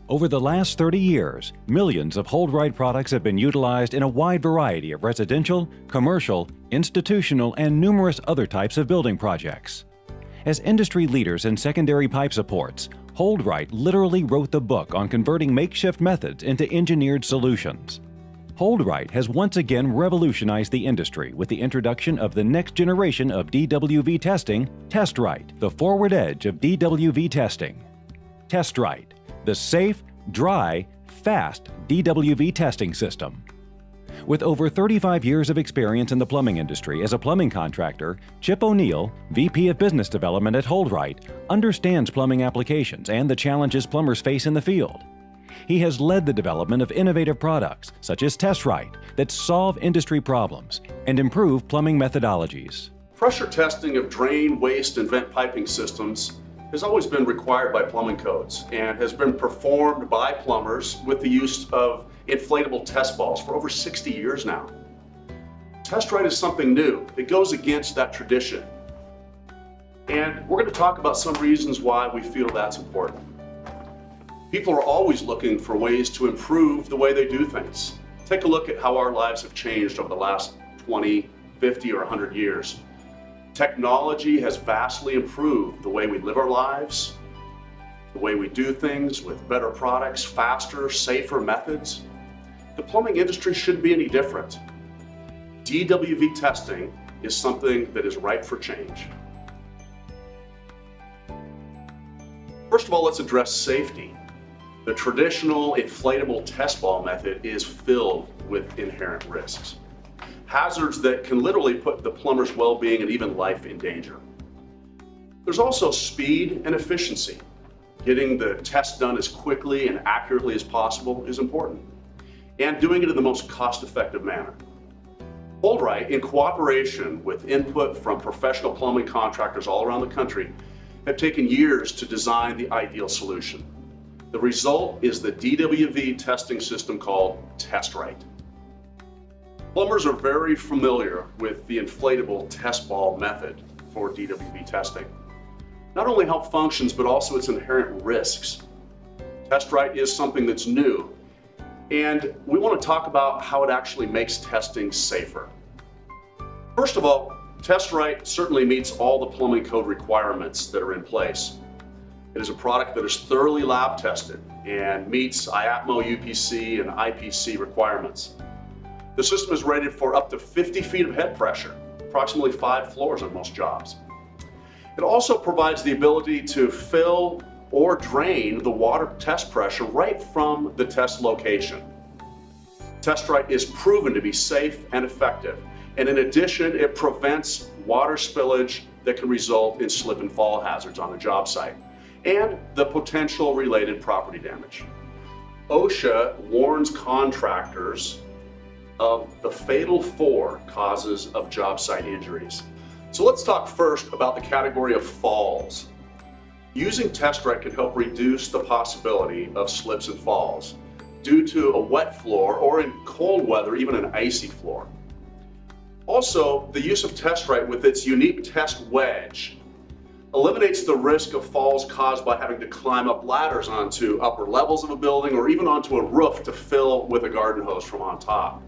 Over the last 30 years, millions of HoldRite products have been utilized in a wide variety of residential, commercial, institutional, and numerous other types of building projects. As industry leaders in secondary pipe supports, HoldRite literally wrote the book on converting makeshift methods into engineered solutions. HoldRite has once again revolutionized the industry with the introduction of the next generation of DWV testing, Testrite, the forward edge of DWV testing. Testrite, the safe, dry, fast DWV testing system. With over 35 years of experience in the plumbing industry as a plumbing contractor, Chip O'Neill, VP of Business Development at HoldRite, understands plumbing applications and the challenges plumbers face in the field. He has led the development of innovative products, such as Testrite, that solve industry problems and improve plumbing methodologies. Pressure testing of drain, waste, and vent piping systems has always been required by plumbing codes and has been performed by plumbers with the use of inflatable test balls for over 60 years now. Testrite is something new. It goes against that tradition. And we're going to talk about some reasons why we feel that's important. People are always looking for ways to improve the way they do things. Take a look at how our lives have changed over the last 20, 50, or 100 years. Technology has vastly improved the way we live our lives, the way we do things with better products, faster, safer methods. The plumbing industry shouldn't be any different. DWV testing is something that is ripe for change. First of all, let's address safety. The traditional inflatable test ball method is filled with inherent risks. Hazards that can literally put the plumber's well-being and even life in danger. There's also speed and efficiency. Getting the test done as quickly and accurately as possible is important, and doing it in the most cost-effective manner. HoldRite, in cooperation with input from professional plumbing contractors all around the country, have taken years to design the ideal solution. The result is the DWV testing system called Testrite. Plumbers are very familiar with the inflatable test ball method for DWV testing. Not only how it functions, but also its inherent risks. Testrite is something that's new, and we want to talk about how it actually makes testing safer. First of all, Testrite certainly meets all the plumbing code requirements that are in place. It is a product that is thoroughly lab tested and meets IAPMO, UPC, and IPC requirements. The system is rated for up to 50 feet of head pressure, approximately 5 floors on most jobs. It also provides the ability to fill or drain the water test pressure right from the test location. Testrite is proven to be safe and effective, and in addition, it prevents water spillage that can result in slip and fall hazards on the job site and the potential related property damage. OSHA warns contractors of the fatal 4 causes of job site injuries. So let's talk first about the category of falls. Using Testrite can help reduce the possibility of slips and falls due to a wet floor, or in cold weather, even an icy floor. Also, the use of Testrite with its unique test wedge eliminates the risk of falls caused by having to climb up ladders onto upper levels of a building or even onto a roof to fill with a garden hose from on top.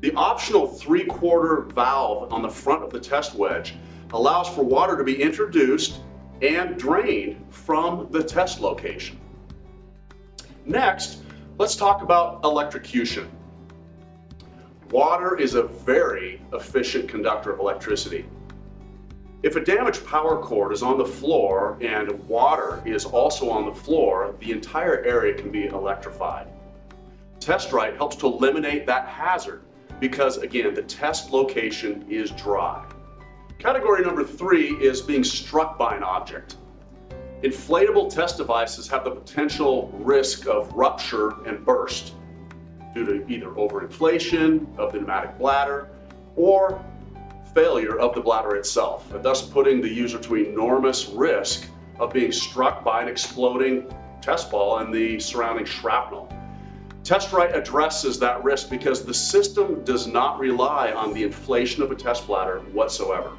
The optional 3/4 valve on the front of the test wedge allows for water to be introduced and drained from the test location. Next, let's talk about electrocution. Water is a very efficient conductor of electricity. If a damaged power cord is on the floor and water is also on the floor, the entire area can be electrified. Testrite helps to eliminate that hazard because, again, the test location is dry. Category number 3 is being struck by an object. Inflatable test devices have the potential risk of rupture and burst due to either overinflation of the pneumatic bladder or failure of the bladder itself, and thus putting the user to enormous risk of being struck by an exploding test ball and the surrounding shrapnel. Testrite addresses that risk because the system does not rely on the inflation of a test bladder whatsoever.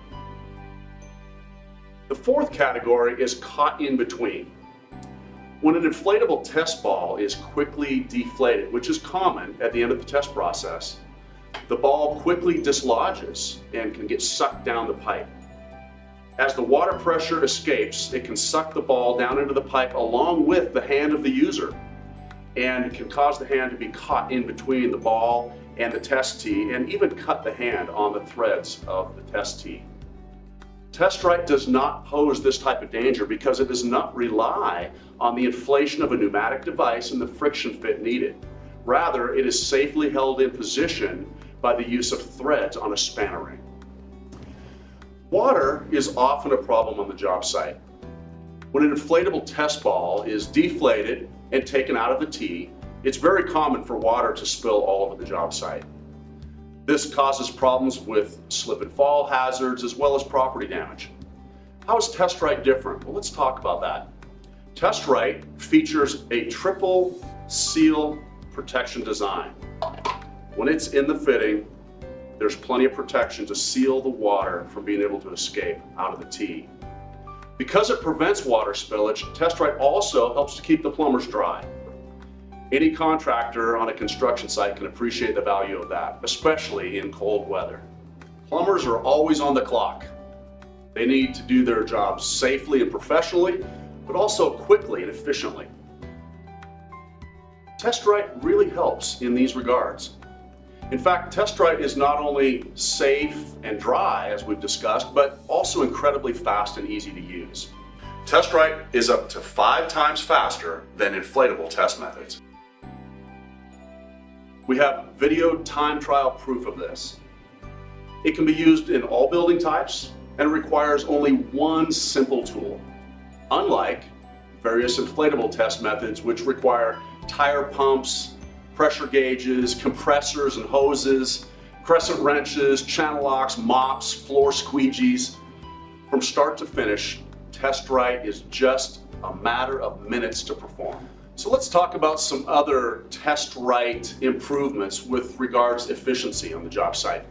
The 4th category is caught in between. When an inflatable test ball is quickly deflated, which is common at the end of the test process, the ball quickly dislodges and can get sucked down the pipe. As the water pressure escapes, it can suck the ball down into the pipe along with the hand of the user, and it can cause the hand to be caught in between the ball and the test tee, and even cut the hand on the threads of the test tee. Testrite does not pose this type of danger because it does not rely on the inflation of a pneumatic device and the friction fit needed. Rather, it is safely held in position by the use of threads on a spanner ring. Water is often a problem on the job site. When an inflatable test ball is deflated and taken out of the tee, it's very common for water to spill all over the job site. This causes problems with slip and fall hazards as well as property damage. How is Testrite different? Well, let's talk about that. Testrite features a triple seal protection design. When it's in the fitting, there's plenty of protection to seal the water from being able to escape out of the tee. Because it prevents water spillage, Testrite also helps to keep the plumbers dry. Any contractor on a construction site can appreciate the value of that, especially in cold weather. Plumbers are always on the clock. They need to do their jobs safely and professionally, but also quickly and efficiently. Testrite really helps in these regards. In fact, Testrite is not only safe and dry, as we've discussed, but also incredibly fast and easy to use. Testrite is up to 5 times faster than inflatable test methods. We have video time trial proof of this. It can be used in all building types and requires only one simple tool, unlike various inflatable test methods which require tire pumps, pressure gauges, compressors and hoses, crescent wrenches, channel locks, mops, floor squeegees. From start to finish, Testrite is just a matter of minutes to perform. So let's talk about some other Testrite improvements with regards to efficiency on the job site.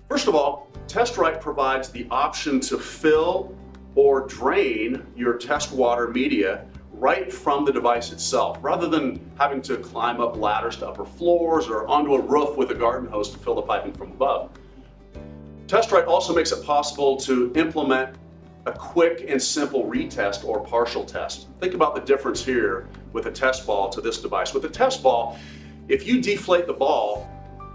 First of all, Testrite provides the option to fill or drain your test water media right from the device itself, rather than having to climb up ladders to upper floors or onto a roof with a garden hose to fill the piping from above. Testrite also makes it possible to implement a quick and simple retest or partial test. Think about the difference here with a test ball to this device. With a test ball, if you deflate the ball,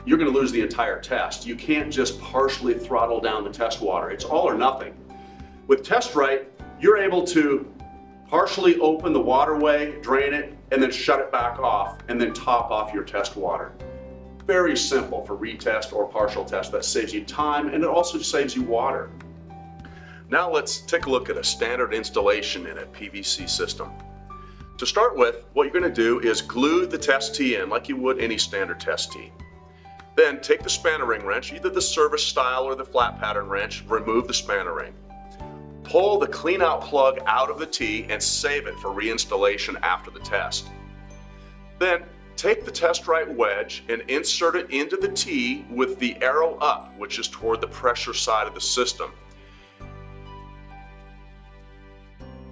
you're going to lose the entire test. You can't just partially throttle down the test water. It's all or nothing. With Testrite, you're able to partially open the waterway, drain it, and then shut it back off, and then top off your test water. Very simple for retest or partial test. That saves you time, and it also saves you water. Now let's take a look at a standard installation in a PVC system. To start with, what you're going to do is glue the test tee in like you would any standard test tee. Then take the spanner ring wrench, either the service style or the flat pattern wrench, remove the spanner ring. Pull the clean out plug out of the tee and save it for reinstallation after the test. Then take the Testrite wedge and insert it into the tee with the arrow up, which is toward the pressure side of the system.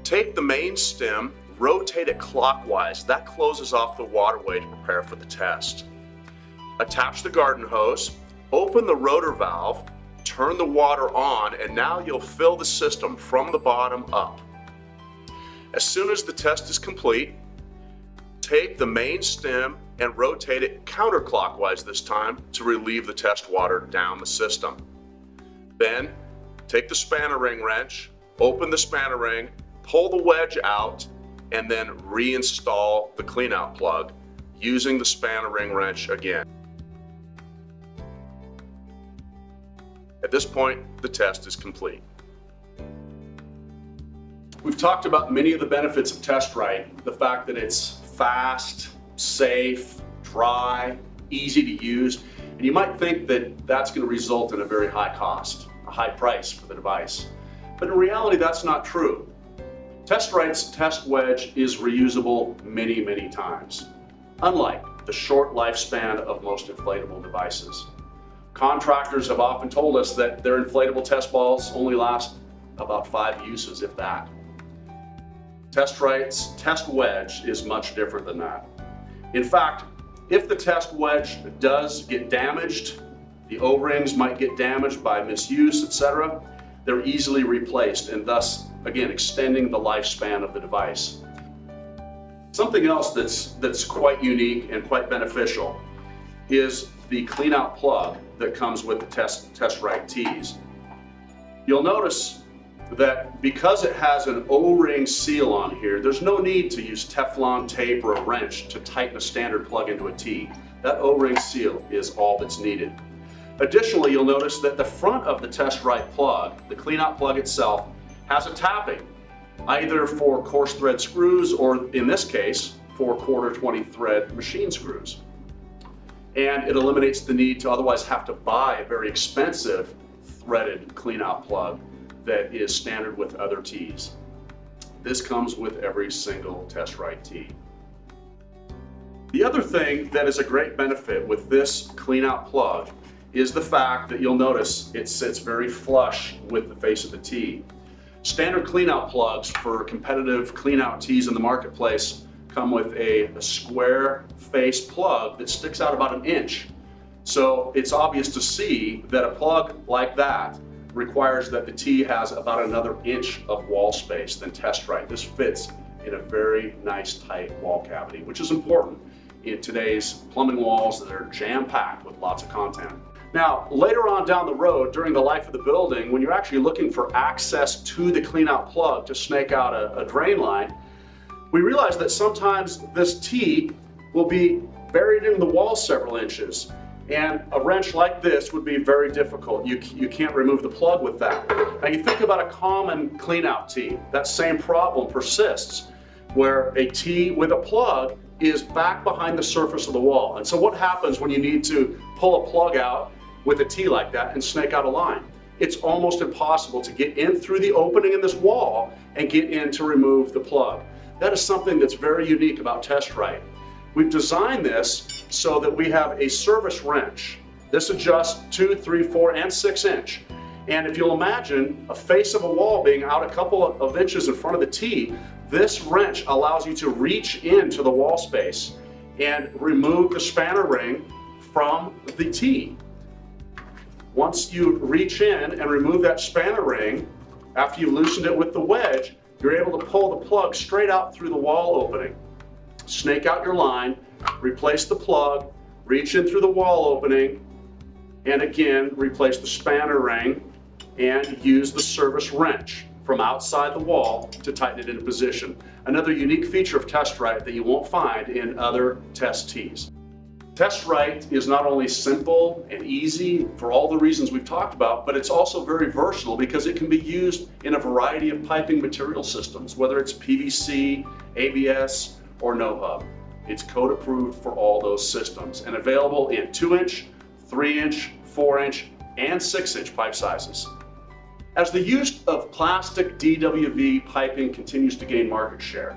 Take the main stem, rotate it clockwise. That closes off the waterway to prepare for the test. Attach the garden hose, open the rotor valve, turn the water on, and now you'll fill the system from the bottom up. As soon as the test is complete, take the main stem and rotate it counterclockwise this time to relieve the test water down the system. Then take the spanner ring wrench, open the spanner ring, pull the wedge out, and then reinstall the cleanout plug using the spanner ring wrench again. At this point, the test is complete. We've talked about many of the benefits of Testrite, the fact that it's fast, safe, dry, easy to use, and you might think that that's going to result in a very high cost, a high price for the device. But in reality, that's not true. Testrite's test wedge is reusable many, many times, unlike the short lifespan of most inflatable devices. Contractors have often told us that their inflatable test balls only last about 5 uses, if that. Testrite's test wedge is much different than that. In fact, if the test wedge does get damaged, the O-rings might get damaged by misuse, etc., they're easily replaced and thus, again, extending the lifespan of the device. Something else that's quite unique and quite beneficial is the clean-out plug that comes with the Testrite tees. You'll notice that because it has an O-ring seal on here, there's no need to use Teflon tape or a wrench to tighten a standard plug into a tee. That O-ring seal is all that's needed. Additionally, you'll notice that the front of the Testrite plug, the clean-out plug itself, has a tapping, either for coarse thread screws or, in this case, for 1/4 20 thread machine screws. And it eliminates the need to otherwise have to buy a very expensive threaded clean-out plug that is standard with other tees. This comes with every single Testrite tee. The other thing that is a great benefit with this clean-out plug is the fact that you'll notice it sits very flush with the face of the tee. Standard clean-out plugs for competitive clean-out tees in the marketplace come with a square face plug that sticks out about 1 inch. So it's obvious to see that a plug like that requires that the tee has about another inch of wall space than Testrite. This fits in a very nice tight wall cavity, which is important in today's plumbing walls that are jam-packed with lots of content. Now, later on down the road, during the life of the building, when you're actually looking for access to the clean-out plug to snake out a drain line, we realize that sometimes this tee will be buried in the wall several inches, and a wrench like this would be very difficult. You can't remove the plug with that. Now you think about a common clean-out tee, that same problem persists, where a tee with a plug is back behind the surface of the wall. And so what happens when you need to pull a plug out with a tee like that and snake out a line? It's almost impossible to get in through the opening in this wall and get in to remove the plug. That is something that's very unique about Testrite. We've designed this so that we have a service wrench. This adjusts 2, 3, 4, and 6 inch. And if you'll imagine a face of a wall being out a couple of inches in front of the tee, this wrench allows you to reach into the wall space and remove the spanner ring from the tee. Once you reach in and remove that spanner ring, after you've loosened it with the wedge, you're able to pull the plug straight out through the wall opening. Snake out your line, replace the plug, reach in through the wall opening, and again, replace the spanner ring and use the service wrench from outside the wall to tighten it into position. Another unique feature of Testrite that you won't find in other test tees. Testrite is not only simple and easy for all the reasons we've talked about, but it's also very versatile because it can be used in a variety of piping material systems, whether it's PVC, ABS, or no hub. It's code approved for all those systems and available in 2-inch, 3-inch, 4-inch, and 6-inch pipe sizes. As the use of plastic DWV piping continues to gain market share,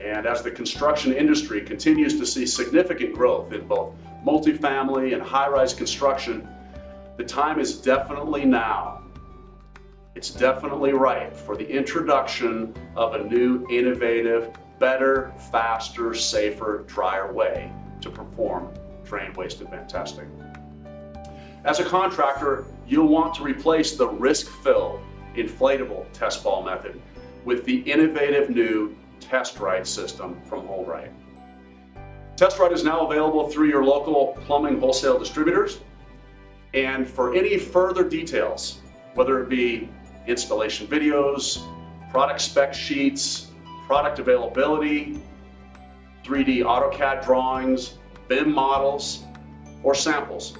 and as the construction industry continues to see significant growth in both multifamily and high-rise construction, the time is definitely now. It's definitely right for the introduction of a new, innovative, better, faster, safer, drier way to perform drain waste and vent testing. As a contractor, you'll want to replace the risk-filled, inflatable test ball method with the innovative new Testrite system from Holdrite. Testrite is now available through your local plumbing wholesale distributors. And for any further details, whether it be installation videos, product spec sheets, product availability, 3D AutoCAD drawings, BIM models, or samples,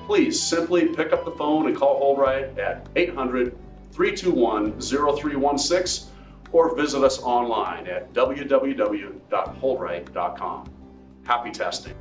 please simply pick up the phone and call Holdrite at 800-321-0316 or visit us online at www.holdrite.com. Happy testing.